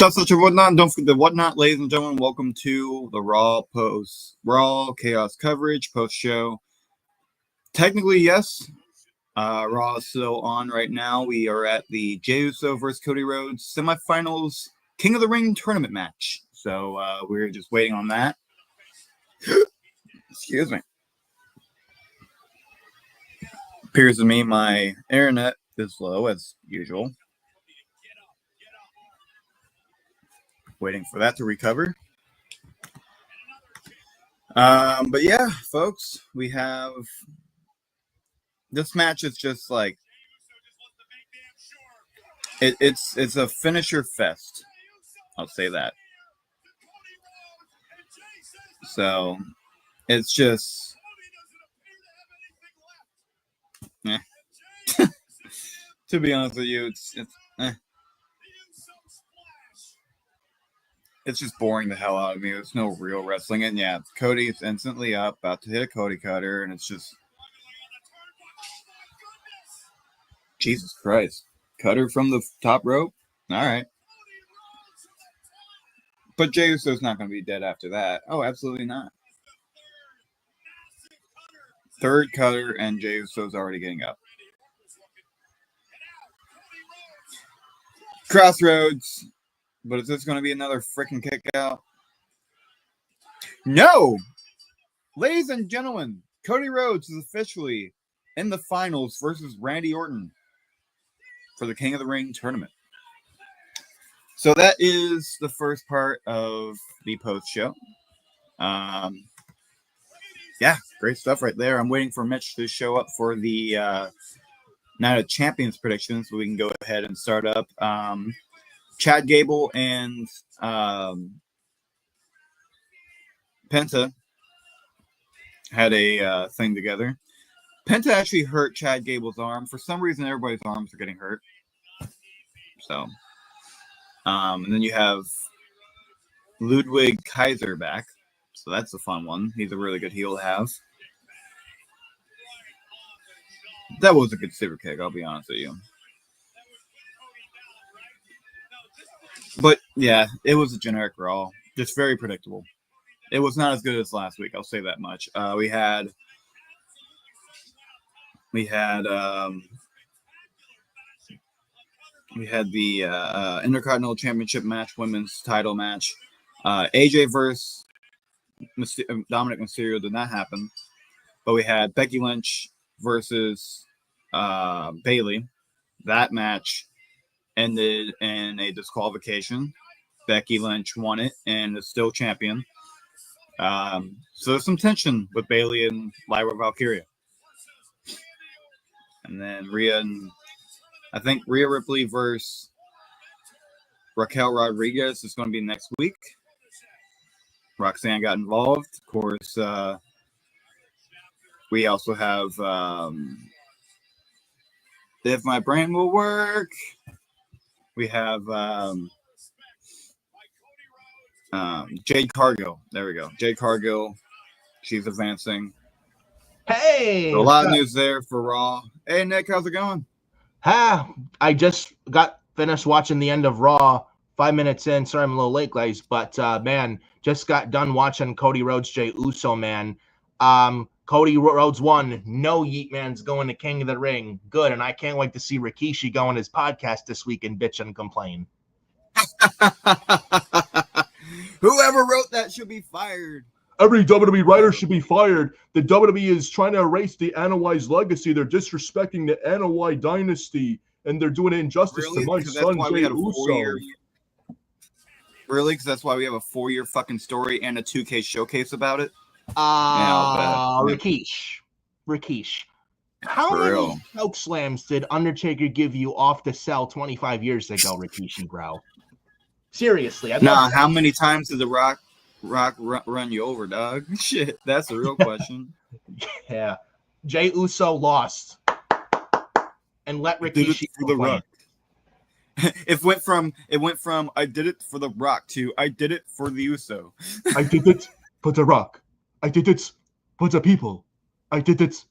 Stuff such as whatnot. Don't forget the whatnot, ladies and gentlemen. Welcome to the Raw Chaos coverage post show. Technically, yes, Raw is still on right now. We are at the Jey Uso versus Cody Rhodes semifinals King of the Ring tournament match. So we're just waiting on that. Excuse me. Appears to me my internet is low as usual. Waiting for that to recover. But yeah, folks, we have this match is just like it's a finisher fest. I'll say that. So it's just to be honest with you, it's just boring the hell out of me. There's no real wrestling. And yeah, Cody is instantly up, about to hit a Cody cutter, and it's just Jesus Christ. Cutter from the top rope? All right. But Jey Uso's not going to be dead after that. Oh, absolutely not. Third cutter, and Jey Uso's already getting up. Crossroads. But is this going to be another freaking kick out? No! Ladies and gentlemen, Cody Rhodes is officially in the finals versus Randy Orton for the King of the Ring tournament. So that is the first part of the post-show. Yeah, great stuff right there. I'm waiting for Mitch to show up for the Night of Champions predictions so we can go ahead and start up. Chad Gable and Penta had a thing together. Penta actually hurt Chad Gable's arm. For some reason, everybody's arms are getting hurt. So, and then you have Ludwig Kaiser back. So that's a fun one. He's a really good heel to have. That was a good super kick, I'll be honest with you. But, yeah, it was a generic Raw. Just very predictable. It was not as good as last week, I'll say that much. We had the Intercontinental Championship match, women's title match. AJ versus Dominic Mysterio did not happen. But we had Becky Lynch versus Bayley. That match ended in a disqualification. Becky Lynch won it and is still champion. So there's some tension with Bayley and Lyra Valkyria. And then Rhea Ripley versus Raquel Rodriguez is going to be next week. Roxanne got involved. Of course, we also have If My Brain Will Work. We have Jade Cargill. There we go. Jade Cargill. She's advancing. Hey! So a lot of news there for Raw. Hey, Nick, how's it going? I just got finished watching the end of Raw 5 minutes in. Sorry I'm a little late, guys. But, man, just got done watching Cody Rhodes, Jey Uso, man. Cody Rhodes won. No Yeet Man's going to King of the Ring. Good, and I can't wait to see Rikishi go on his podcast this week and bitch and complain. Whoever wrote that should be fired. Every WWE writer should be fired. The WWE is trying to erase the Anoa'i's legacy. They're disrespecting the Anoa'i dynasty, and they're doing injustice to my son, Jey Uso. Really? Because that's why we have a 4-year fucking story and a 2K showcase about it? Rikish. How many choke slams did Undertaker give you off the cell 25 years ago, Rikishi, bro? Seriously. How many times did The Rock run you over, dog? Shit, that's a real question. Yeah. Jey Uso lost. And let Rikishi for The Rock. It went from I did it for The Rock to I did it for the Uso. I did it for The Rock. I did it for the people. I did it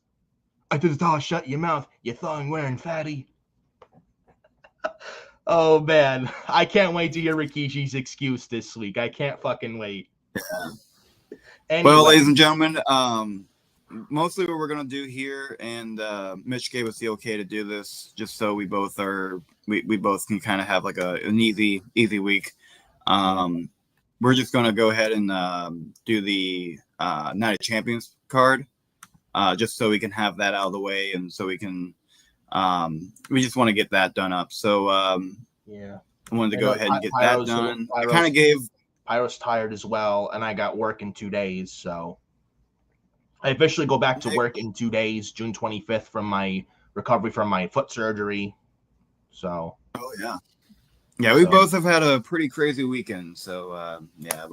all. Shut your mouth, you thong wearing fatty. Oh man, I can't wait to hear Rikishi's excuse this week. I can't fucking wait. Anyway. Well, ladies and gentlemen, mostly what we're gonna do here, and Mitch gave us the okay to do this, just so we both can kind of have like an easy week. We're just gonna go ahead and do the Night of Champions card, just so we can have that out of the way, and so we can. We just want to get that done up. So yeah, I wanted to go ahead and get that done. I kind of gave. Pyro's tired as well, and I got work in 2 days, so I officially go back to work in 2 days, June 25th, from my recovery from my foot surgery. So. Oh yeah. Yeah, we both have had a pretty crazy weekend. So yeah,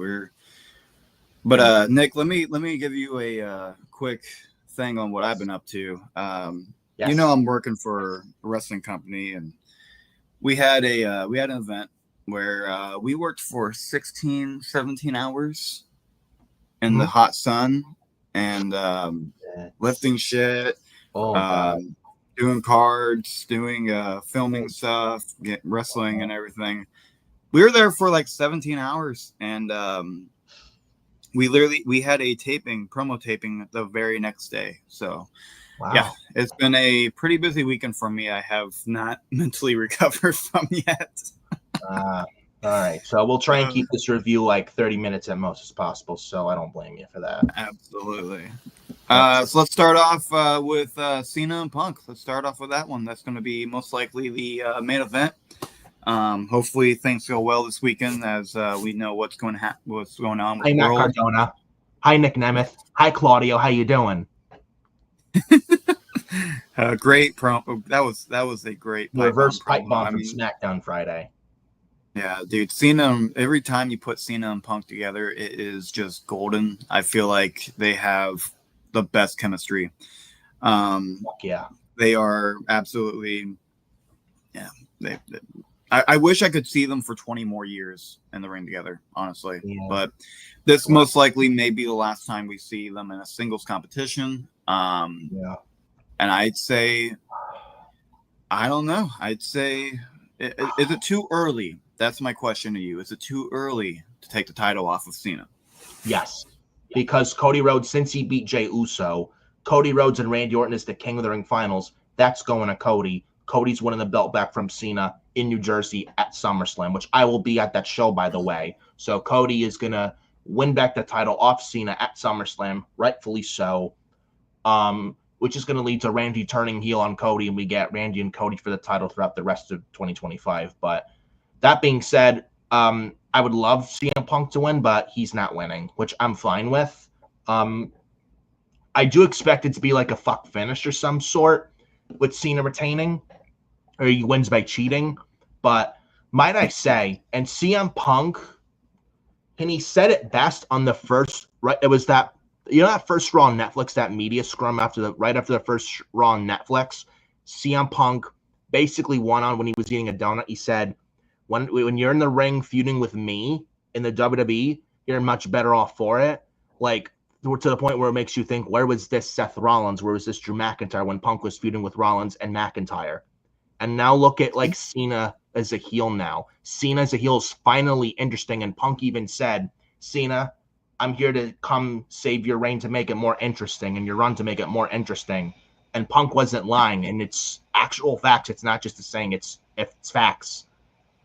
But Nick, let me give you a quick thing on what I've been up to. Yes. You know, I'm working for a wrestling company, and we had an event where we worked for 16, 17 hours in the hot sun and lifting shit, doing cards, doing filming stuff, wrestling and everything. We were there for like 17 hours, and we had a promo taping the very next day. So wow. Yeah, it's been a pretty busy weekend for me. I have not mentally recovered from yet. All right, so we'll try and keep this review like 30 minutes at most as possible, so I don't blame you for that. Absolutely. So let's start off with Cena and Punk. Let's start off with that one. That's going to be most likely the main event. Hopefully things go well this weekend, as we know what's going on with Hi, Matt Cardona. Hi, Nick Nemeth. Hi, Claudio. How you doing? Great promo. That was a great reverse pipe bomb from SmackDown Friday. Yeah, dude. Cena. Every time you put Cena and Punk together, it is just golden. I feel like they have the best chemistry. Yeah, they are absolutely. Yeah, I wish I could see them for 20 more years in the ring together, honestly. Yeah. But this most likely may be the last time we see them in a singles competition. Yeah. And I'd say, I don't know. I'd say, is it too early? That's my question to you. Is it too early to take the title off of Cena? Yes, because Cody Rhodes, since he beat Jey Uso, Cody Rhodes and Randy Orton is the King of the Ring finals. That's going to Cody. Cody's winning the belt back from Cena in New Jersey at SummerSlam, which I will be at that show, by the way. So Cody is going to win back the title off Cena at SummerSlam, rightfully so, which is going to lead to Randy turning heel on Cody, and we get Randy and Cody for the title throughout the rest of 2025. But that being said, I would love CM Punk to win, but he's not winning, which I'm fine with. I do expect it to be like a fuck finish or some sort with Cena retaining, or he wins by cheating. But might I say, and CM Punk, and he said it best on the first, right? It was that, you know, that first Raw on Netflix, that media scrum right after the first Raw on Netflix, CM Punk basically won on when he was eating a donut. He said, when you're in the ring feuding with me in the WWE, you're much better off for it. Like, to the point where it makes you think, where was this Seth Rollins? Where was this Drew McIntyre when Punk was feuding with Rollins and McIntyre? And now look at, like, Cena as a heel now. Cena as a heel is finally interesting, and Punk even said, Cena, I'm here to come save your reign to make it more interesting and your run to make it more interesting. And Punk wasn't lying, and it's actual facts. It's not just a saying. It's facts.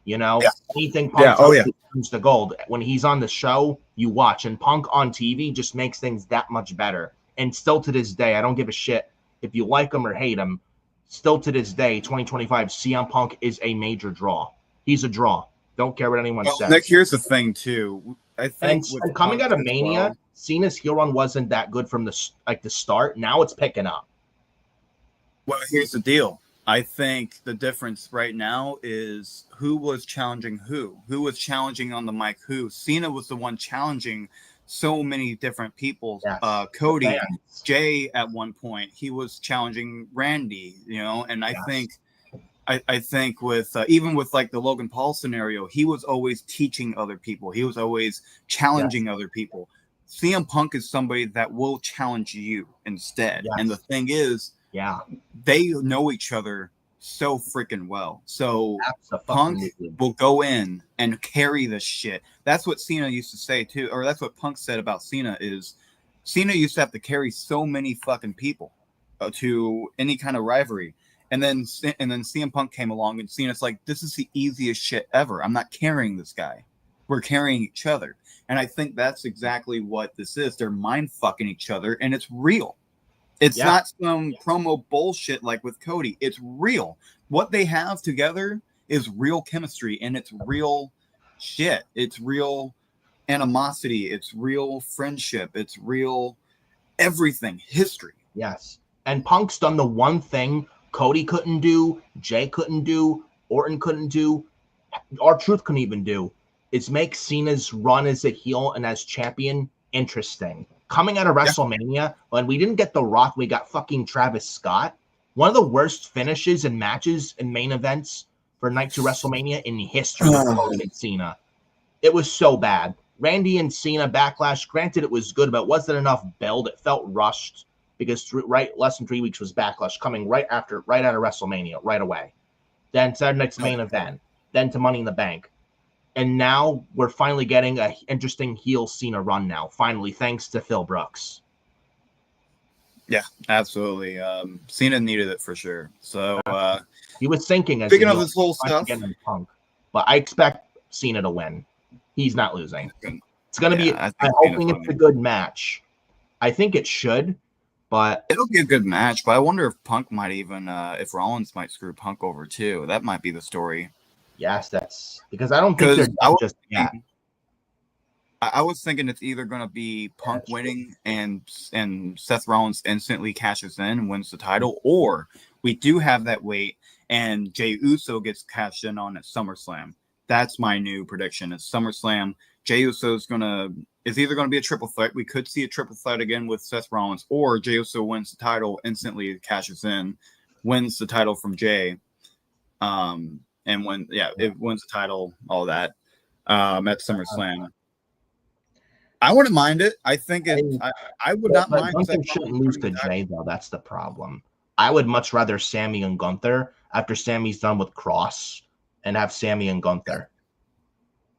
You know, anything Punk turns to gold. When he's on the show, you watch, and Punk on TV just makes things that much better. And still to this day, I don't give a shit if you like him or hate him. Still to this day, 2025, CM Punk is a major draw. He's a draw. Don't care what anyone says. Nick, here's the thing too. I think and coming out of Mania, Cena's heel run wasn't that good from the start. Now it's picking up. Well, here's the deal. I think the difference right now is who was challenging who. Who was challenging on the mic who. Cena was the one challenging so many different people. Yes. Cody, Jay at one point, he was challenging Randy, you know, and I think with even with like the Logan Paul scenario, he was always teaching other people. He was always challenging other people. CM Punk is somebody that will challenge you instead. Yes. And the thing is, they know each other so freaking well. So Punk Absolutely. will go in and carry the shit. That's what Cena used to say too, or that's what Punk said about Cena is Cena used to have to carry so many fucking people to any kind of rivalry. And then CM Punk came along and Cena's like, this is the easiest shit ever. I'm not carrying this guy. We're carrying each other. And I think that's exactly what this is. They're mind fucking each other and it's real. It's not some promo bullshit like with Cody. It's real. What they have together is real chemistry and it's real shit. It's real animosity. It's real friendship. It's real everything. History. Yes. And Punk's done the one thing Cody couldn't do, Jay couldn't do, Orton couldn't do, R-Truth couldn't even do, is make Cena's run as a heel and as champion interesting. Coming out of WrestleMania, when we didn't get The Rock, we got fucking Travis Scott. One of the worst finishes and matches and main events for Night 2 WrestleMania in history with Cody and Cena. It was so bad. Randy and Cena Backlash, granted it was good, but it wasn't enough build. It felt rushed because less than 3 weeks was Backlash coming right out of WrestleMania, right away. Then Saturday Night's main event, then to Money in the Bank. And now we're finally getting an interesting heel Cena run now, finally, thanks to Phil Brooks. Yeah, absolutely. Cena needed it for sure. So he was thinking as speaking of this whole stuff, Punk, but I expect Cena to win. He's not losing. It's going to be. I'm hoping it's a good match. I think it should, but it'll be a good match. But I wonder if Punk might even, if Rollins might screw Punk over too. That might be the story. Yes, that's because I don't think they're just yet. I was thinking it's either going to be Punk winning and Seth Rollins instantly cashes in and wins the title, or we do have that wait and Jey Uso gets cashed in on at SummerSlam. That's my new prediction. It's SummerSlam. Jey Uso is either going to be a triple threat. We could see a triple threat again with Seth Rollins, or Jey Uso wins the title, instantly cashes in, wins the title from Jey. And when it wins the title, all that at SummerSlam. I wouldn't mind it. I think I would not mind. Gunther shouldn't lose to Jay though. That's the problem. I would much rather Sammy and Gunther after Sammy's done with Cross and have Sammy and Gunther.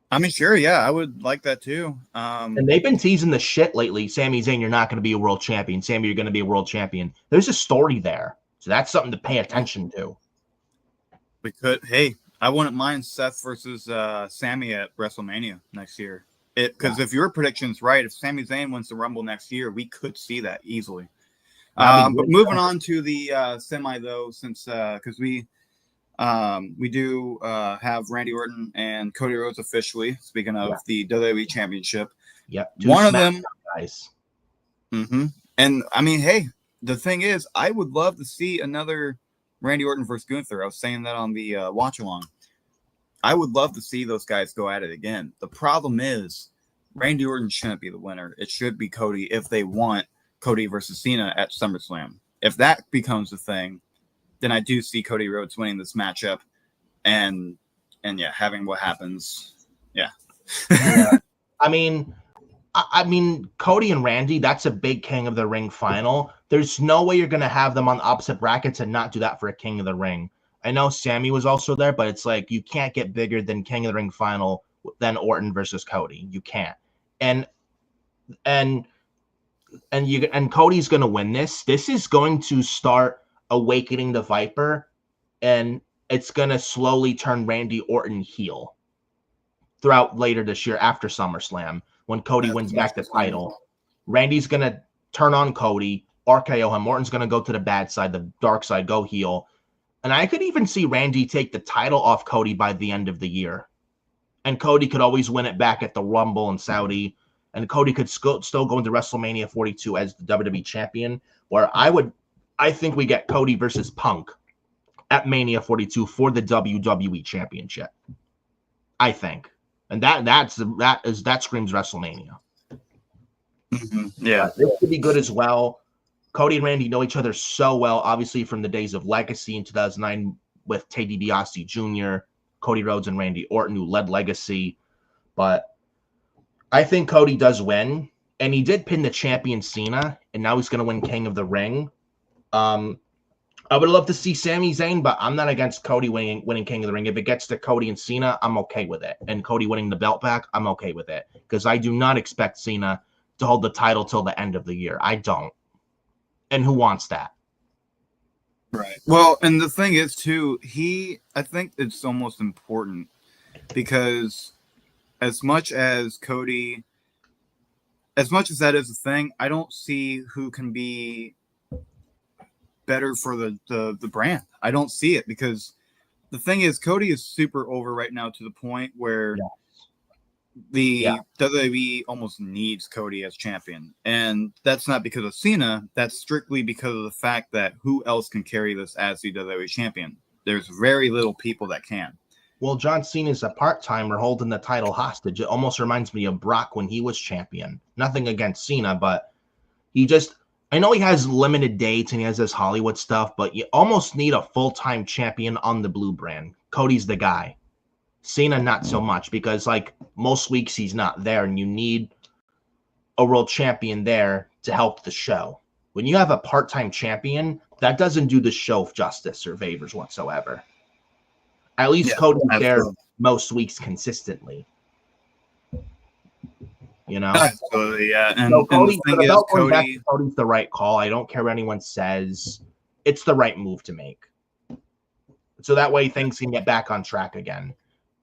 I mean, sure, yeah, I would like that too. And they've been teasing the shit lately. Sami Zayn, you're not going to be a world champion. Sammy, you're going to be a world champion. There's a story there, so that's something to pay attention to. We could. Hey, I wouldn't mind Seth versus Sammy at WrestleMania next year. Because if your prediction's right, if Sami Zayn wins the Rumble next year, we could see that easily. But moving on to the semi though, since because we do have Randy Orton and Cody Rhodes officially. Speaking of the WWE Championship, one of them guys. Mm-hmm. And I mean, hey, the thing is, I would love to see another Randy Orton versus Gunther. I was saying that on the watch along. I would love to see those guys go at it again. The problem is, Randy Orton shouldn't be the winner. It should be Cody if they want Cody versus Cena at SummerSlam. If that becomes a thing, then I do see Cody Rhodes winning this matchup and having what happens. Yeah. I mean, Cody and Randy, that's a big King of the Ring final. There's no way you're going to have them on opposite brackets and not do that for a King of the Ring. I know Sammy was also there, but it's like you can't get bigger than King of the Ring final than Orton versus Cody. You can't. And Cody's going to win this. This is going to start awakening the Viper, and it's going to slowly turn Randy Orton heel throughout later this year after SummerSlam when Cody wins back the title. Randy's going to turn on Cody, RKO him. Orton's going to go to the bad side, the dark side, go heel. And I could even see Randy take the title off Cody by the end of the year. And Cody could always win it back at the Rumble in Saudi. And Cody could still go into WrestleMania 42 as the WWE champion. Where I think we get Cody versus Punk at Mania 42 for the WWE championship. I think. And that screams WrestleMania. Mm-hmm. Yeah. This could be good as well. Cody and Randy know each other so well, obviously from the days of Legacy in 2009 with Ted DiBiase Jr., Cody Rhodes and Randy Orton, who led Legacy. But I think Cody does win, and he did pin the champion Cena, and now he's going to win King of the Ring. I would love to see Sami Zayn, but I'm not against Cody winning King of the Ring. If it gets to Cody and Cena, I'm okay with it. And Cody winning the belt back, I'm okay with it. Because I do not expect Cena to hold the title till the end of the year. I don't. And who wants that? Right. Well, and the thing is, too, I think it's almost important because as much as that is a thing, I don't see who can be better for the brand. I don't see it because the thing is, Cody is super over right now to the point where the WWE almost needs Cody as champion. And that's not because of Cena. That's strictly because of the fact that who else can carry this as the WWE champion? There's very little people that can. Well, John Cena's a part-timer holding the title hostage. It almost reminds me of Brock when he was champion. Nothing against Cena, but I know he has limited dates and he has this Hollywood stuff, but you almost need a full-time champion on the blue brand. Cody's the guy. Cena, not so much, because like most weeks he's not there, and you need a world champion there to help the show. When you have a part-time champion, that doesn't do the show justice or favors whatsoever. At least Cody's there most weeks consistently. You know? Absolutely, yeah. And, so Cody's the right call. I don't care what anyone says. It's the right move to make. So that way things can get back on track again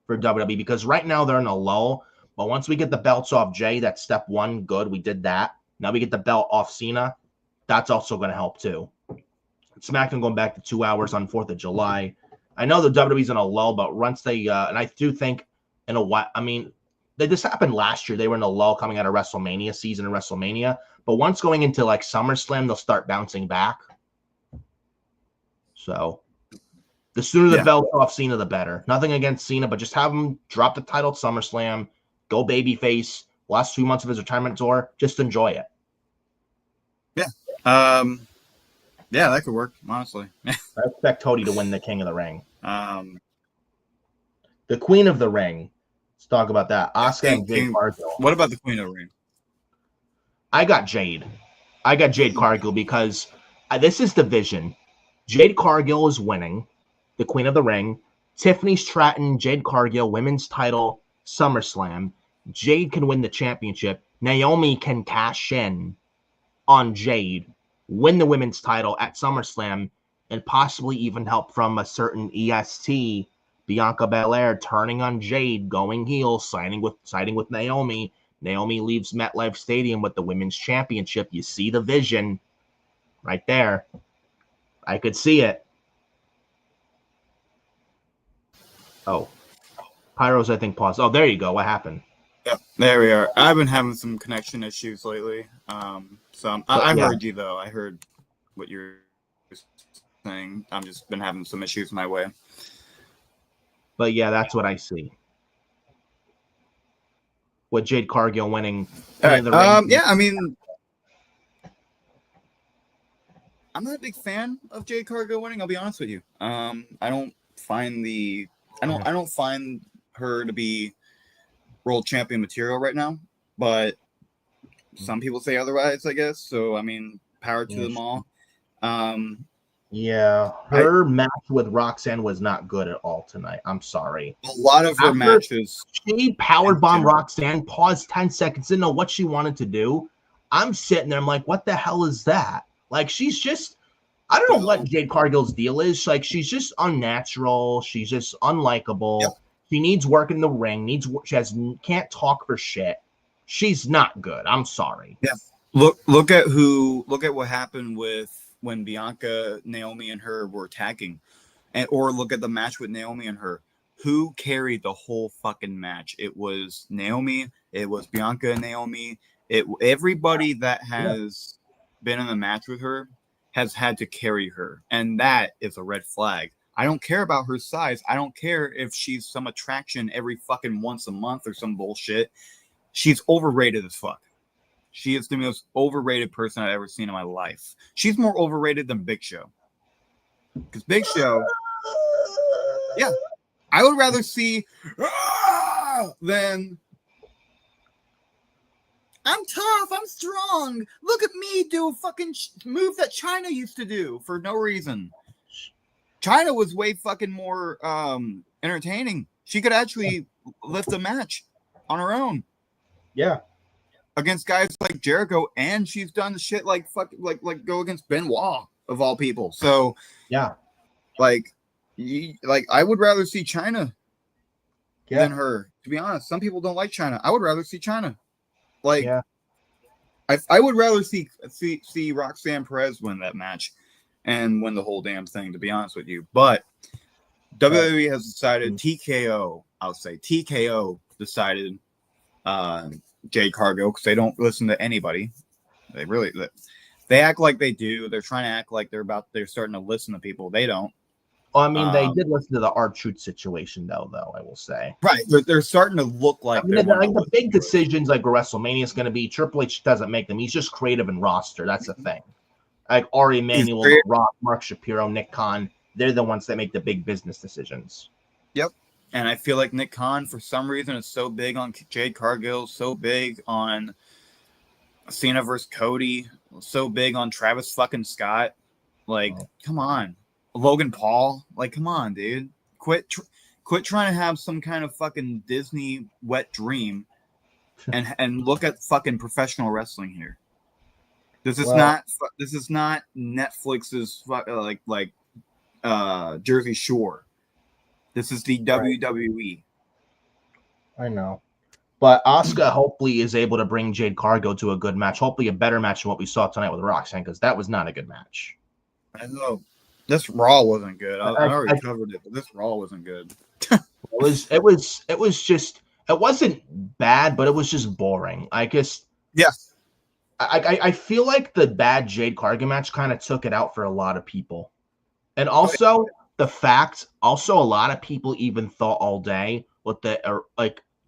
for WWE, because right now they're in a lull. But once we get the belts off Jay, that's step one. Good, we did that. Now we get the belt off Cena. That's also going to help too. SmackDown going back to 2 hours on 4th of July. I know the WWE's in a lull, but once they and I do think in a while, I mean, this happened last year. They were in a lull coming out of WrestleMania season and WrestleMania. But once going into like SummerSlam, they'll start bouncing back. So the sooner the belt off Cena, the better. Nothing against Cena, but just have him drop the title at SummerSlam, go babyface, last 2 months of his retirement tour. Just enjoy it. Yeah. Yeah, that could work, honestly. I expect Cody to win the King of the Ring. The Queen of the Ring. Let's talk about that. Asuka and Jade Cargill. What about the Queen of the Ring? I got Jade Cargill because this is the vision. Jade Cargill is winning the Queen of the Ring. Tiffany Stratton, Jade Cargill, women's title, SummerSlam. Jade can win the championship. Naomi can cash in on Jade, win the women's title at SummerSlam, and possibly even help from a certain EST, Bianca Belair, turning on Jade, going heel, siding with Naomi. Naomi leaves MetLife Stadium with the women's championship. You see the vision right there. I could see it. Oh, Pyro's, I think, paused. Oh, there you go. What happened? Yeah, there we are. I've been having some connection issues lately. So I heard you, though. I heard what you're saying. I've just been having some issues my way. But yeah, that's what I see. With Jade Cargill winning. Right. Yeah, I mean, I'm not a big fan of Jade Cargill winning. I'll be honest with you. I don't find her to be world champion material right now, but some people say otherwise, I guess. So, I mean, power to them all. Her match with Roxanne was not good at all tonight. I'm sorry. A lot of her matches. She powerbombed Roxanne, paused 10 seconds, didn't know what she wanted to do. I'm sitting there, I'm like, what the hell is that? Like, she's just, I don't know what Jade Cargill's deal is. Like, she's just unnatural. She's just unlikable. Yep. She needs work in the ring. Can't talk for shit. She's not good. I'm sorry. Yeah. Look at what happened with when Bianca, Naomi, and her were attacking, or look at the match with Naomi and her. Who carried the whole fucking match? It was Naomi. It was Bianca and Naomi. Everybody that has been in the match with her has had to carry her, and that is a red flag. I don't care about her size. I don't care if she's some attraction every fucking once a month or some bullshit. She's overrated as fuck. She is the most overrated person I've ever seen in my life. She's more overrated than Big Show. Because Big Show, yeah, I would rather see than I'm tough, I'm strong. Look at me do a fucking move that China used to do for no reason. China was way fucking more entertaining. She could actually lift a match on her own. Yeah. Against guys like Jericho, and she's done shit like go against Benoit of all people. So yeah, like I would rather see China than her. To be honest, some people don't like China. I would rather see China. Like, I would rather see Roxanne Perez win that match and win the whole damn thing. To be honest with you, but WWE has decided TKO. I'll say TKO decided. Jade Cargill, because they don't listen to anybody. They act like they do. They're trying to act like they're starting to listen to people. They don't. Well, I mean, they did listen to the R-Truth situation, though. I will say. Right. They're starting to look like. I mean, the big decisions like WrestleMania is going to be Triple H doesn't make them. He's just creative and roster. That's the thing. Like Ari Emanuel, Rock, Mark Shapiro, Nick Khan. They're the ones that make the big business decisions. Yep. And I feel like Nick Khan, for some reason, is so big on Jade Cargill, so big on Cena versus Cody, so big on Travis fucking Scott. Like, come on. Logan Paul. Like, come on, dude. Quit trying to have some kind of fucking Disney wet dream and look at fucking professional wrestling here. This is not Netflix's Jersey Shore. This is the WWE. I know. But Asuka hopefully is able to bring Jade Cargill to a good match. Hopefully a better match than what we saw tonight with Roxanne, because that was not a good match. I know. This Raw wasn't good. I already covered it, but this Raw wasn't good. It wasn't bad, but it was just boring. I guess. Yeah. I feel like the bad Jade Cargill match kind of took it out for a lot of people. And also the fact, a lot of people even thought all day with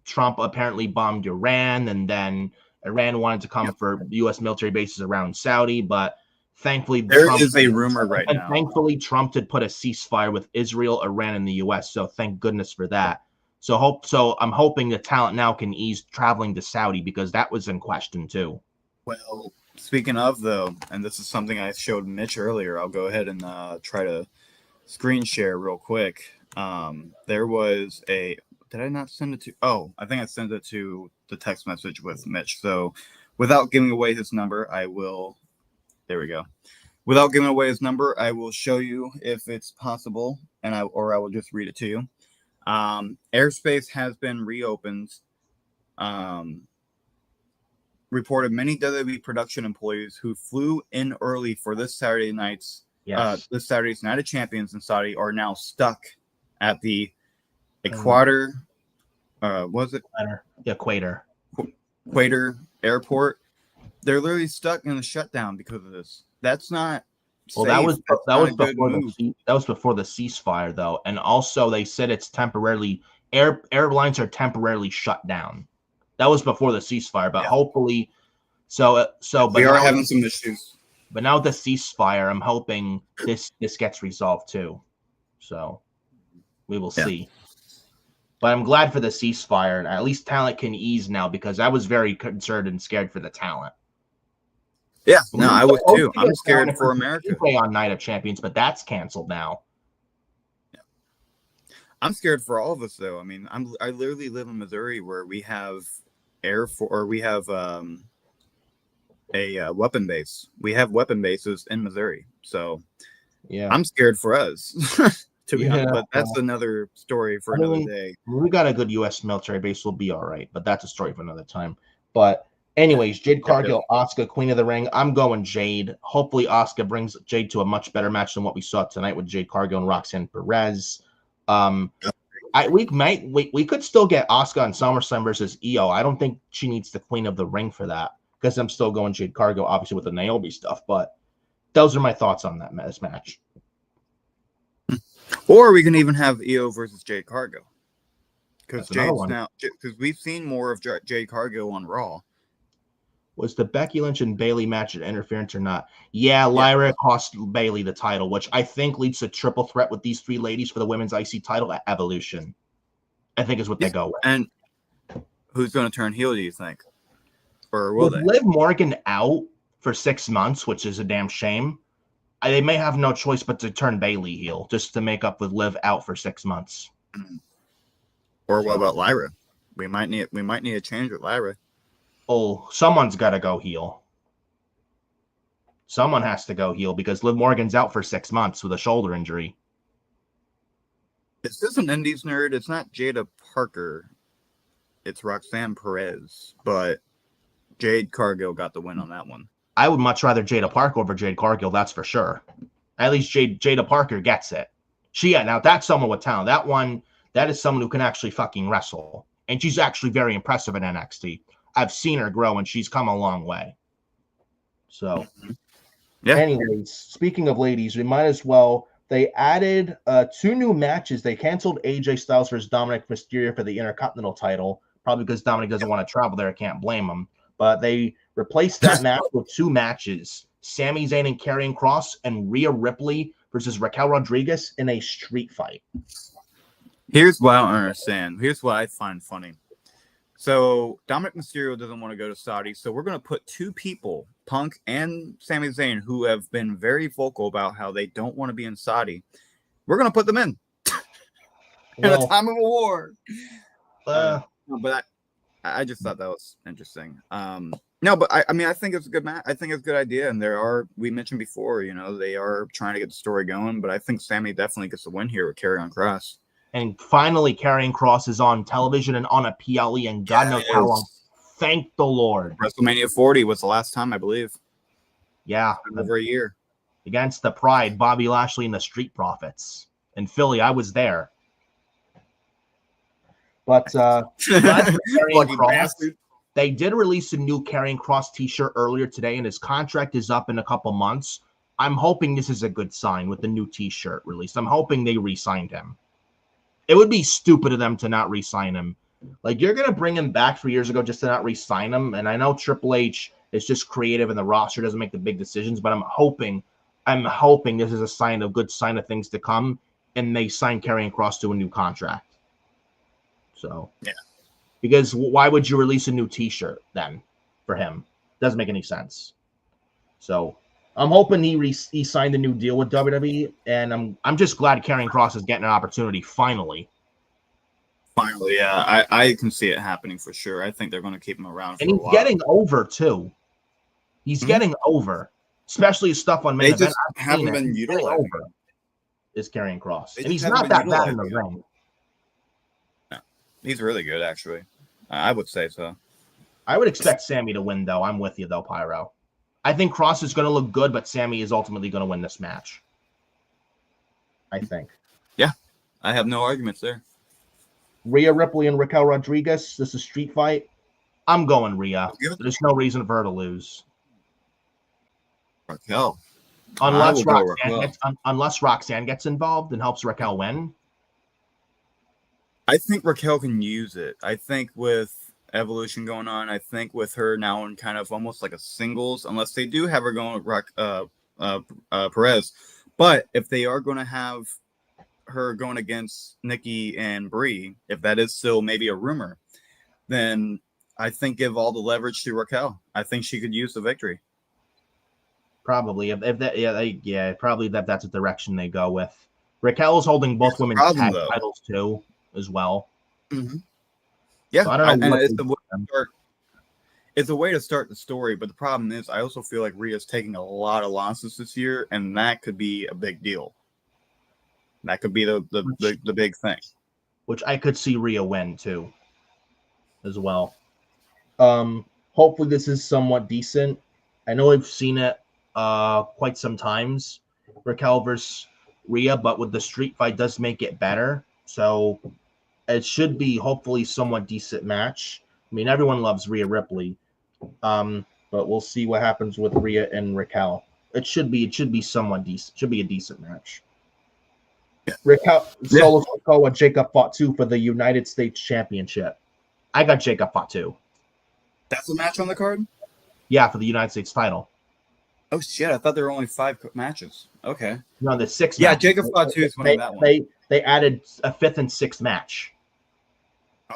Trump apparently bombed Iran, and then Iran wanted to come for U.S. military bases around Saudi, but thankfully there is a rumor right now. Thankfully, Trump did put a ceasefire with Israel, Iran, and the U.S. So thank goodness for that. So I'm hoping the talent now can ease traveling to Saudi, because that was in question too. Well, speaking of though, and this is something I showed Mitch earlier, I'll go ahead and try to screen share real quick. There was did I not send it to? Oh, I think I sent it to the text message with Mitch. So without giving away his number, I will. There we go. Without giving away his number, I will show you if it's possible, or I will just read it to you. Airspace has been reopened. Reported many WWE production employees who flew in early for this Saturday night's this Saturday's Night of Champions in Saudi are now stuck at the Equator. Was it Equator Airport? They're literally stuck in the shutdown because of this. That's not. Well, safe. that was before the ceasefire, though, and also they said it's temporarily airlines are temporarily shut down. That was before the ceasefire, but hopefully, but we are having some issues. But now with the ceasefire, I'm hoping this gets resolved too. So we will see. But I'm glad for the ceasefire, and at least talent can ease now, because I was very concerned and scared for the talent. Yeah, no, I was too. I'm scared for America. On Night of Champions, but that's canceled now. Yeah. I'm scared for all of us, though. I mean, I literally live in Missouri, where we have a weapon base. We have weapon bases in Missouri, so yeah, I'm scared for us. To be honest, but that's another story for another day. We got a good U.S. military base. We'll be all right, but that's a story for another time. But anyways, Jade Cargill, Asuka, Queen of the Ring. I'm going Jade. Hopefully, Asuka brings Jade to a much better match than what we saw tonight with Jade Cargill and Roxanne Perez. We could still get Asuka on SummerSlam versus Io. I don't think she needs the Queen of the Ring for that, because I'm still going Jade Cargill, obviously with the Naomi stuff. But those are my thoughts on that match. Or we can even have Io versus Jade Cargill, because we've seen more of Jade Cargill on Raw. Was the Becky Lynch and Bayley match an interference or not? Yeah, Lyra cost Bayley the title, which I think leads to triple threat with these three ladies for the women's IC title at Evolution. I think is what they go with. And who's going to turn heel, do you think? Or will they? Liv Morgan out for 6 months, which is a damn shame. They may have no choice but to turn Bailey heel just to make up with Liv out for 6 months. Or what about Lyra? We might need a change with Lyra. Oh, someone's got to go heel. Someone has to go heel because Liv Morgan's out for 6 months with a shoulder injury. Is this an Indies nerd? It's not Jada Parker. It's Roxanne Perez, but Jade Cargill got the win on that one. I would much rather Jada Parker over Jade Cargill, that's for sure. At least Jada Parker gets it. Now that's someone with talent. That is someone who can actually fucking wrestle. And she's actually very impressive in NXT. I've seen her grow, and she's come a long way. So, anyways, speaking of ladies, we might as well. They added 2 new matches. They canceled AJ Styles versus Dominic Mysterio for the Intercontinental title, probably because Dominic doesn't want to travel there. I can't blame him. But they replaced that match with 2 matches. Sami Zayn and Karrion Kross and Rhea Ripley versus Raquel Rodriguez in a street fight. Here's what I don't understand. Here's what I find funny. So Dominic Mysterio doesn't want to go to Saudi, so we're going to put 2 people, Punk and Sami Zayn, who have been very vocal about how they don't want to be in Saudi. We're going to put them in a time of a war. But I just thought that was interesting. No, but I mean, I think it's a good match. I think it's a good idea, and we mentioned before, they are trying to get the story going, but I think Sami definitely gets the win here with Karrion Kross. And finally, Karrion Kross is on television and on a PLE, and God knows how long. Thank the Lord. WrestleMania 40 was the last time, I believe. Yeah. Over a year. Against the Pride, Bobby Lashley and the Street Profits. In Philly, I was there. But Kross, they did release a new Karrion Kross t-shirt earlier today, and his contract is up in a couple months. I'm hoping this is a good sign with the new t-shirt released. I'm hoping they re-signed him. It would be stupid of them to not re-sign him. Like, you're going to bring him back 3 years ago just to not re-sign him. And I know Triple H is just creative and the roster doesn't make the big decisions, but I'm hoping this is a good sign of things to come, and they sign Karrion Kross to a new contract. So, yeah. Because why would you release a new t-shirt then for him? Doesn't make any sense. So, I'm hoping he signed a new deal with WWE, and I'm just glad Karrion Kross is getting an opportunity finally. Finally, yeah, I can see it happening for sure. I think they're going to keep him around for a while. And he's getting over too. He's getting over, especially his stuff on main event. Just haven't been utilized. Is Karrion Kross, and he's not that bad in the ring. No, he's really good, actually. I would say so. I would expect Sami to win, though. I'm with you, though, Pyro. I think Kross is going to look good, but Sami is ultimately going to win this match. I think. Yeah, I have no arguments there. Rhea Ripley and Raquel Rodriguez. This is a street fight. I'm going Rhea. There's no reason for her to lose. Raquel. Unless Roxanne gets involved and helps Raquel win. I think Raquel can use it. I think with Evolution going on, I think with her now in kind of almost like a singles, unless they do have her going with Perez. But if they are going to have her going against Nikki and Brie, if that is still maybe a rumor, then I think give all the leverage to Raquel. I think she could use the victory. Probably, probably that's a direction they go with. Raquel is holding both women's tag titles too, as well. Mm-hmm. Yeah, so I don't know. It's a way to start the story, but the problem is, I also feel like Rhea's taking a lot of losses this year, and that could be a big deal. That could be the big thing. Which I could see Rhea win too, as well. Hopefully this is somewhat decent. I know I've seen it quite some times, Raquel versus Rhea, but with the street fight does make it better. So it should be hopefully somewhat decent match. I mean, everyone loves Rhea Ripley, but we'll see what happens with Rhea and Raquel. It should be somewhat decent. It should be a decent match. Raquel Solo Sikoa, Jacob Fatu for the United States Championship. I got Jacob Fatu. That's a match on the card? Yeah, for the United States title. Oh shit! I thought there were only 5 matches. Okay. No, there's 6. Yeah, matches. Jacob Fatu is winning that one. They added a 5th and 6th match.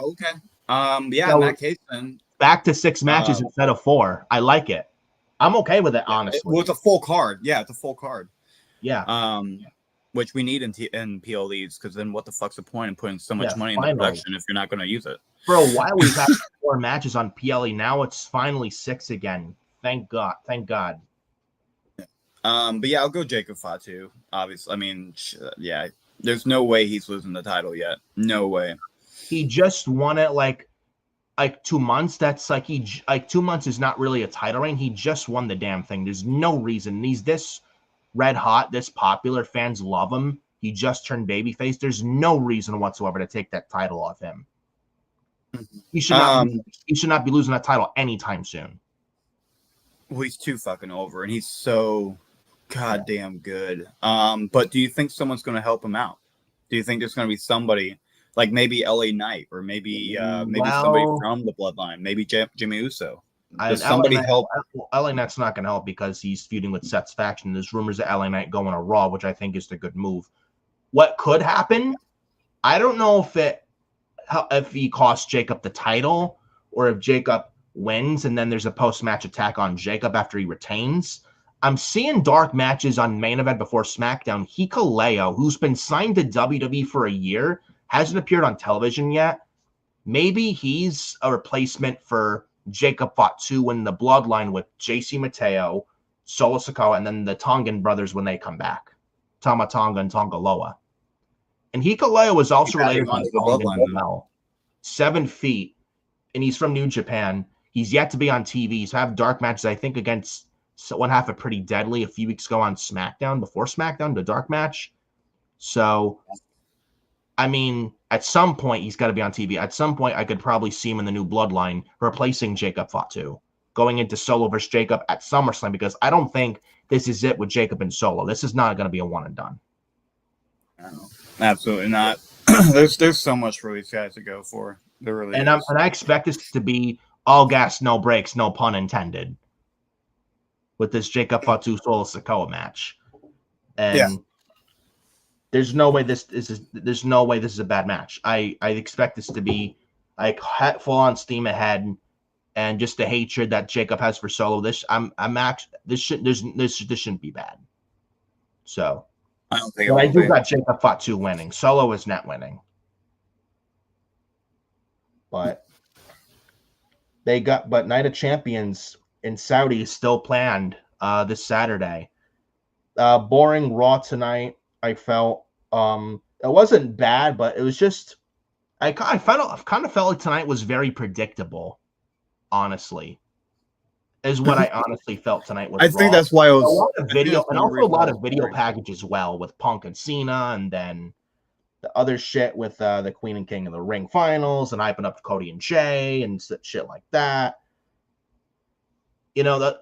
Okay. Yeah. So in that case, then back to 6 matches instead of 4. I like it. I'm okay with it, honestly. Well, it's a full card. Yeah, it's a full card. Yeah. Which we need in PLEs, because then what the fuck's the point in putting so much money in the finally. production if you're not going to use it? For a while, we've had 4 matches on PLE. Now it's finally 6 again. Thank God. Thank God. But yeah, I'll go Jacob Fatu. Obviously, I mean, yeah, there's no way he's losing the title yet. No way. He just won it like 2 months. That's like 2 months is not really a title reign. He just won the damn thing. There's no reason. He's this red hot, this popular. Fans love him. He just turned babyface. There's no reason whatsoever to take that title off him. He should not be losing that title anytime soon. Well, he's too fucking over, and he's so goddamn good. But do you think someone's going to help him out? Do you think there's going to be somebody like maybe LA Knight or maybe somebody from the Bloodline, maybe Jimmy Uso? Does somebody help? LA Knight's not going to help because he's feuding with Seth's faction. There's rumors that LA Knight going to Raw, which I think is the good move. What could happen? I don't know if he costs Jacob the title or if Jacob wins and then there's a post-match attack on Jacob after he retains. I'm seeing dark matches on main event before SmackDown. Hikuleo, who's been signed to WWE for a year, hasn't appeared on television yet. Maybe he's a replacement for Jacob Fatu in the Bloodline with JC Mateo, Solo Sikoa, and then the Tongan brothers when they come back. Tama Tonga and Tongaloa. And Hikuleo was also related to the Bloodline. 7 feet, and he's from New Japan. He's yet to be on TV. He's have dark matches, I think, against one half of Pretty Deadly a few weeks ago on SmackDown, before SmackDown, the dark match. So, I mean, at some point, he's got to be on TV. At some point, I could probably see him in the new Bloodline replacing Jacob Fatu, going into Solo versus Jacob at SummerSlam, because I don't think this is it with Jacob and Solo. This is not going to be a one and done. No, absolutely not. There's so much for these guys to go for. There really is. And I expect this to be all gas, no brakes, no pun intended, with this Jacob Fatu Solo Sikoa match. And there's no way this is a bad match. I expect this to be like full on steam ahead, and just the hatred that Jacob has for Solo. This shouldn't be bad. So I don't think I do got Jacob Fatu winning. Solo is not winning. But Night of Champions in Saudi is still planned this Saturday. Boring Raw tonight. I felt it wasn't bad, but it was just I kind of felt like tonight was very predictable. Honestly, is what I honestly felt tonight was. I think that's why it was a lot of video, and also a lot of video package as well with Punk and Cena, and then the other shit with the Queen and King of the Ring finals and hyping up Cody and Jay and shit like that. You know,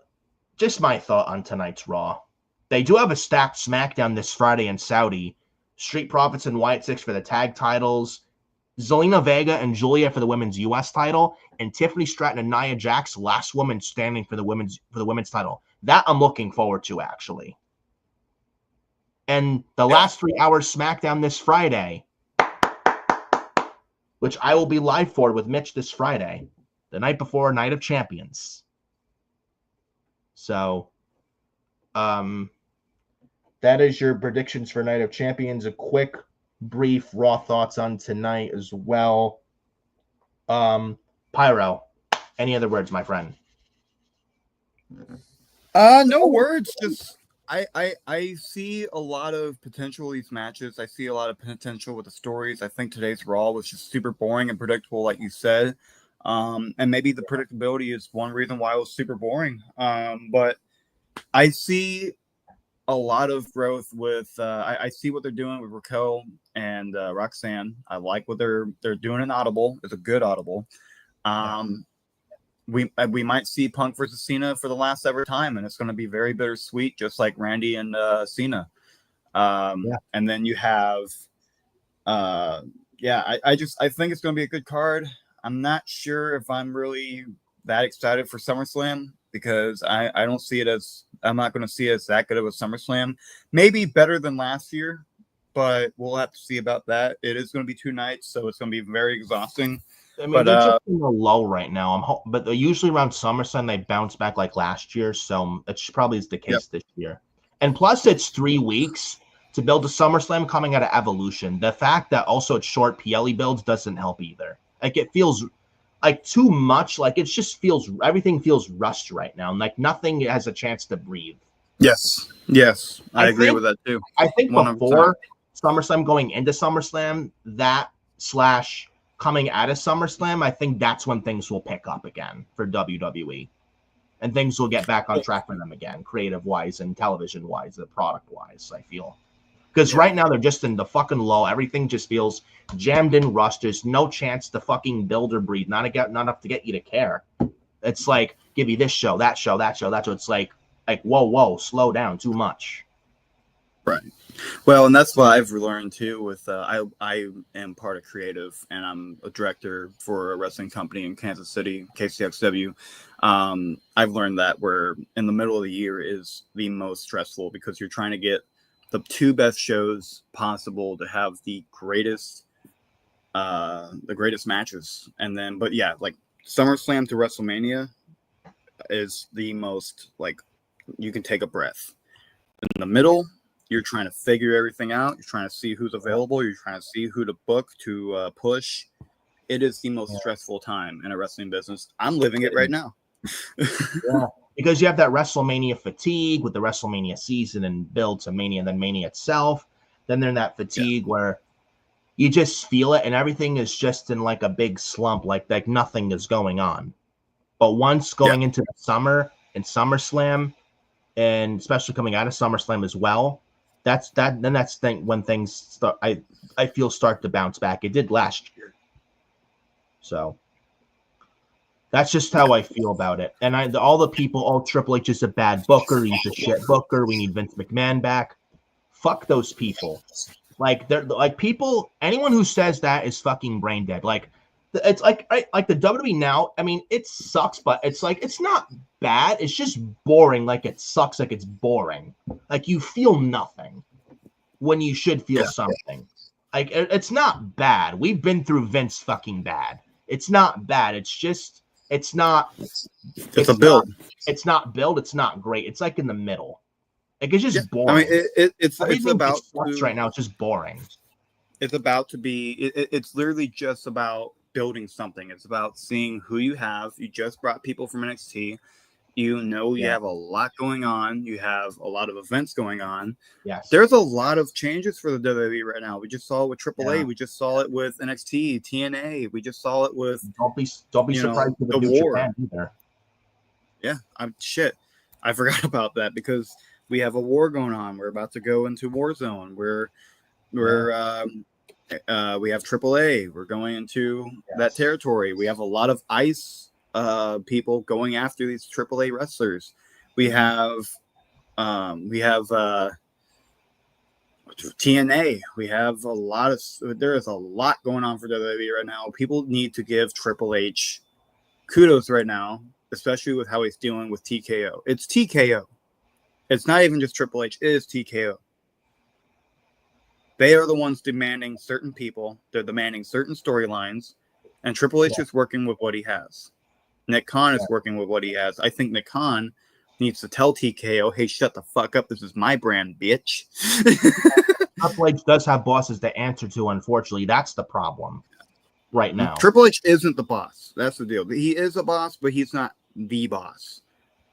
just my thought on tonight's Raw. They do have a stacked SmackDown this Friday in Saudi. Street Profits and Wyatt Six for the tag titles. Zelina Vega and Julia for the women's U.S. title, and Tiffany Stratton and Nia Jax, last woman standing for the women's title. That I'm looking forward to, actually. And the last 3 hours SmackDown this Friday, which I will be live for with Mitch this Friday, the night before Night of Champions. So, that is your predictions for Night of Champions. A quick, brief, raw thoughts on tonight as well. Phyro, any other words, my friend? No words. Just I see a lot of potential in these matches. I see a lot of potential with the stories. I think today's Raw was just super boring and predictable, like you said. And maybe the predictability is one reason why it was super boring. But I see a lot of growth with I see what they're doing with Raquel and Roxanne. I like what they're doing in Audible. It's a good Audible. We might see Punk versus Cena for the last ever time, and it's going to be very bittersweet, just like Randy and Cena. And then you have I think it's going to be a good card. I'm not sure if I'm really that excited for SummerSlam, because I don't see it as I'm not going to see it as that good of a SummerSlam. Maybe better than last year, but we'll have to see about that. It is going to be 2 nights, so it's going to be very exhausting. I mean, they're just in the low right now. But usually around SummerSlam they bounce back like last year, so it probably is the case this year. And plus, it's 3 weeks to build a SummerSlam coming out of Evolution. The fact that also it's short PLE builds doesn't help either. Like, it feels like too much. Like, it just feels, everything feels rushed right now. And like nothing has a chance to breathe. Yes. I agree with that too. I think 100%. before SummerSlam, going into SummerSlam, that / coming out of SummerSlam, I think that's when things will pick up again for WWE. And things will get back on track for them again, creative-wise and television-wise, the product-wise, I feel. Because right now they're just in the fucking lull. Everything just feels jammed in rust. There's no chance to fucking build or breathe. Not enough to get you to care. It's like, give you this show, that show, that show, that show. It's like whoa, slow down, too much. Right. Well, and that's what I've learned too. With I am part of creative, and I'm a director for a wrestling company in Kansas City, KCXW. I've learned that where in the middle of the year is the most stressful because you're trying to get the 2 best shows possible to have the greatest matches, and then like SummerSlam to WrestleMania is the most like you can take a breath. In the middle, you're trying to figure everything out. You're trying to see who's available. You're trying to see who to book to push. It is the most stressful time in a wrestling business. I'm living it right now. Because you have that WrestleMania fatigue with the WrestleMania season and build to Mania and then Mania itself. Then they're in that fatigue where you just feel it and everything is just in like a big slump, like nothing is going on. But once going into the summer and SummerSlam, and especially coming out of SummerSlam as well, that's when things start. I feel start to bounce back. It did last year, so that's just how I feel about it. And all the people, Triple H is a bad booker. He's a shit booker. We need Vince McMahon back. Fuck those people. Like they're like people. Anyone who says that is fucking brain dead. Like it's like the WWE now. I mean, it sucks, but it's like it's not bad. It's just boring. Like it sucks. Like it's boring. Like you feel nothing when you should feel something. Like it's not bad. We've been through Vince fucking bad. It's not bad. It's just it's not. It's a build. It's not build. It's not great. It's like in the middle. Like it's just boring. I mean, it's about right now. It's just boring. It's about to be. It's literally just about building something. It's about seeing who you have. You just brought people from NXT. You know you have a lot going on. You have a lot of events going on. Yes. There's a lot of changes for the WWE right now. We just saw it with AAA. We just saw it with NXT, TNA. We just saw it with. Don't be surprised with the war. Japan either. Yeah, I forgot about that because we have a war going on. We're about to go into war zone. We have AAA. We're going into that territory. We have a lot of ice people going after these AAA wrestlers. We have TNA. We have there is a lot going on for WWE right now. People need to give Triple H kudos right now, especially with how he's dealing with TKO. It's TKO. It's not even just Triple H. It is TKO. They are the ones demanding certain people. They're demanding certain storylines. And Triple H is working with what he has. Nick Khan is working with what he has. I think Nick Khan needs to tell TKO, hey, shut the fuck up. This is my brand, bitch. Triple H does have bosses to answer to, unfortunately. That's the problem right now. Triple H isn't the boss. That's the deal. He is a boss, but he's not the boss.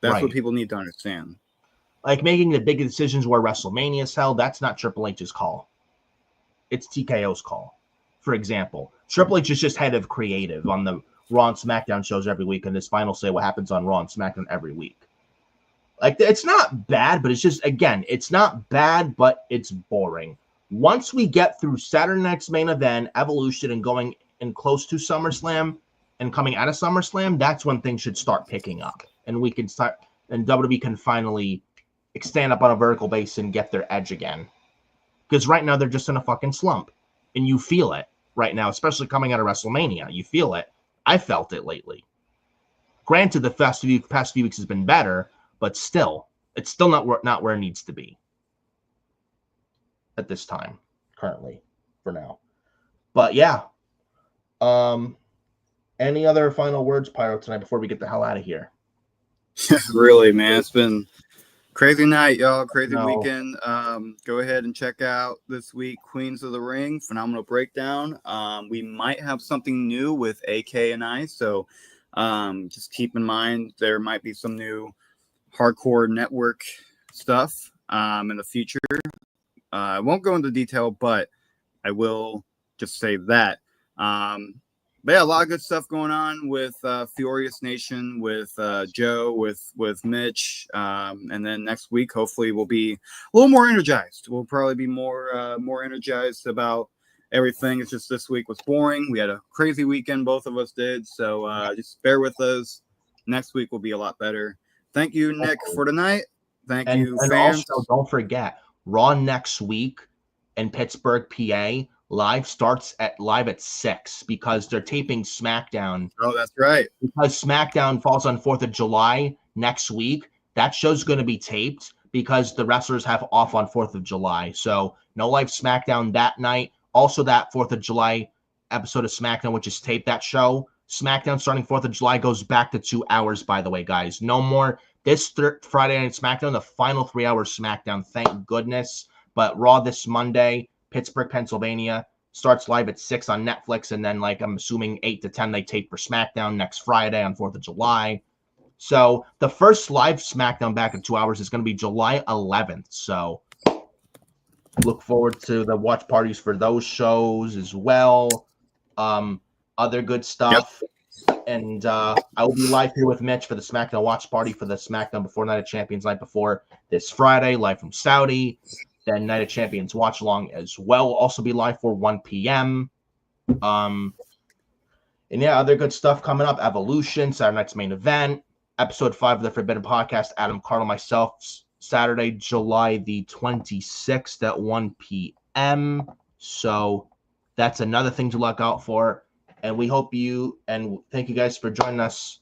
That's what people need to understand. Like making the big decisions where WrestleMania is held, that's not Triple H's call. It's TKO's call. For example, Triple H is just head of creative on the Raw and SmackDown shows every week, and his final say what happens on Raw and SmackDown every week. Like, it's not bad, but it's just, again, it's not bad, but it's boring. Once we get through Saturday Night's Main Event, Evolution, and going in close to SummerSlam and coming out of SummerSlam, that's when things should start picking up. And we can start, and WWE can finally stand up on a vertical base and get their edge again. Because right now they're just in a fucking slump. And you feel it right now, especially coming out of WrestleMania. You feel it. I felt it lately. Granted, the past few weeks has been better, but still, it's still not where it needs to be at this time, currently, for now. But yeah. Any other final words, Pyro, tonight before we get the hell out of here? Really, man, it's been Crazy night, y'all. Crazy No. weekend. Go ahead and check out this week Queens of the Ring, phenomenal breakdown. We might have something new with AK and I, so just keep in mind there might be some new hardcore network stuff in the future. I won't go into detail, but I will just say that. But yeah, a lot of good stuff going on with Furious Nation, with Joe, with Mitch, and then next week hopefully we'll be a little more energized. We'll probably be more energized about everything. It's just this week was boring. We had a crazy weekend, both of us did. So just bear with us. Next week will be a lot better. Thank you, Nick, for tonight. Thank you, fans. And also, don't forget, Raw next week in Pittsburgh, PA. Live starts at 6 because they're taping SmackDown. Oh, that's right. Because SmackDown falls on 4th of July next week. That show's going to be taped because the wrestlers have off on 4th of July. So no live SmackDown that night. Also, that 4th of July episode of SmackDown, which is taped, that show, SmackDown starting 4th of July goes back to 2 hours, by the way, guys. No more this Friday night SmackDown, the final 3 hours SmackDown, thank goodness. But Raw this Monday, Pittsburgh, Pennsylvania, starts live at 6 on Netflix, and then, like, I'm assuming 8 to 10 they tape for SmackDown next Friday on 4th of July. So the first live SmackDown back in 2 hours is going to be July 11th. So look forward to the watch parties for those shows as well. Other good stuff. Yep. And I will be live here with Mitch for the SmackDown watch party for the SmackDown Before Night of Champions night before this Friday, live from Saudi. Then Night of Champions watch along as well. Will also be live for 1 p.m. And yeah, other good stuff coming up. Evolution, Saturday night's main event. Episode 5 of the Forbidden Podcast. Adam Carl, myself, Saturday, July the 26th at 1 p.m. So that's another thing to look out for. And we hope you, and thank you guys for joining us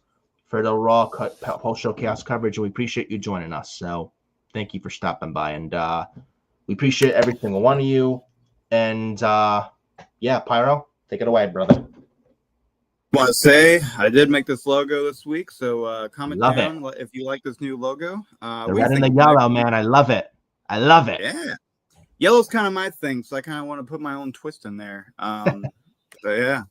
for the Raw post-show chaos coverage. We appreciate you joining us. So thank you for stopping by. And we appreciate every single one of you. And yeah, Phyro, take it away, brother. I want to say I did make this logo this week, so comment love down if you like this new logo. The red and the yellow, man. I love it. I love it. Yeah. Yellow's kind of my thing, so I kind of want to put my own twist in there. So yeah.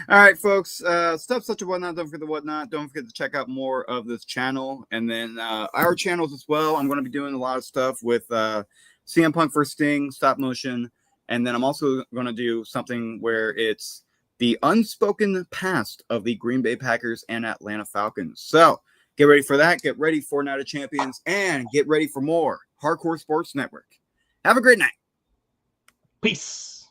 All right, folks. Stuff such a whatnot. Don't forget the whatnot. Don't forget to check out more of this channel, and then our channels as well. I'm going to be doing a lot of stuff with CM Punk for Sting, stop motion, and then I'm also going to do something where it's the unspoken past of the Green Bay Packers and Atlanta Falcons. So get ready for that. Get ready for Night of Champions, and get ready for more Hardcore Sports Network. Have a great night. Peace.